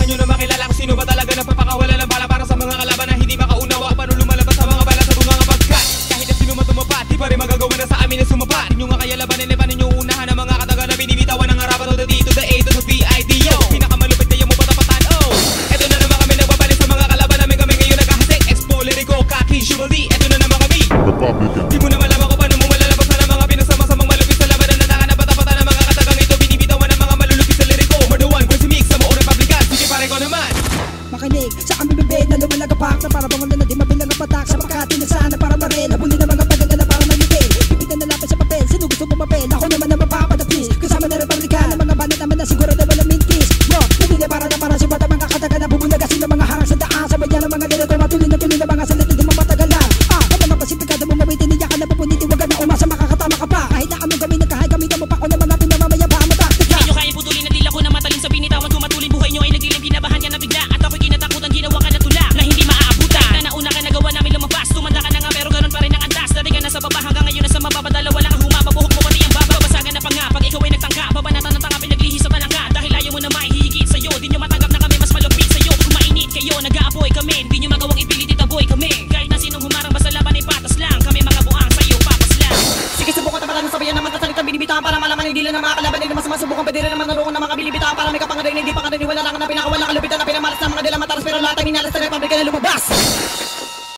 Kailangan nyo na makilala kung sino ba talaga nagpapakawala ng bala para sa mga kalaban na hindi makaunawa paano lumalabas sa mga bala sa bunga nga pagkat kahit na sino matumapat, di pa rin magagawa na sa amin na sumapat. Di nyo nga kaya labanin, paano nyo unahan ang mga kataga na binibitawan ng harapan to the D to the A to the V-I-D-O. Pinakamalupit na yung mapatapatan, oh. Eto na naman kami nagbabalik sa mga kalaban namin, kami ngayon naghahasik. Expo, Lyrico, Kaki, Chivalry, eto na naman kami Republican. Di mo na malaman ko paano mo malalabas na ng mga pinasama-samang malupit sa laban na nataka na patapatan ng mga katagang ito. Binibitawan ng mga malulupit sa Lyrico. Murder one, Crazy Mix, sa mga Republican. Sige pare ko naman makinig sa kami bibig na lumalagapak na para bangon na di mabilang ang patak sa Makati na sana para marel habulin ng mga paganda na para mamigil pipitan na lapis sa papel sino gusto pumapel ako naman na mapapadapis kasama na Republican ng mga banat naman na siguro na walang mintis no pumili para si bata mga kataga na bubulagasin ng mga harang sa daan sa badya ng mga dito matuloy na mga salita di mapatagalan kung mga pasipikado mo mawitin niya ka na pupuniti wag na umasa makakatama ka pa kahit na anong gawin nagkahay gamitan mo pa ko ng mga pinamamaya pa mataktika hindi nyo kaya putulin na dila ko na matalim sa binitawan tumatuloy buhay nyo ay nagdilim kinabahan ka na bigla at ako'y kinatakutan ginawa ka na tula na hindi maaabutan kahit na nauna ka nagawa namin lumabas tumanda ka na nga pero ganun pa rin ang antas dati ka nasa baba hanggang ngayon nasa mababa dalawa lang ang humaba buhok mo pati ang baba basagan na pa nga pag ikaw ay nagtangka babanatan ng tanga pinaglihi sa palangka dahil ayaw mo na maihigit sa'yo di nyo matanggap na kami mas malupit sa'yo kumainit kayo nag-aapoy kami di nyo magawang ipilit itaboy kami kahit na sinong humarang basta laban ay patas lang kami mga buang sa'yo papas lang sige subukan ta maraming sabayan naman kasalita binibitawan para malaman hindi lang ng mga kalaban hindi masasubukan pwede rin naman naroon ng mga bilibitawan para may kapangarin hindi pa ka rin wala lang na pinakawalang kalupitan na pinamalas ng mga dila mataras pero lahat ay minalas sa Republika na lumabas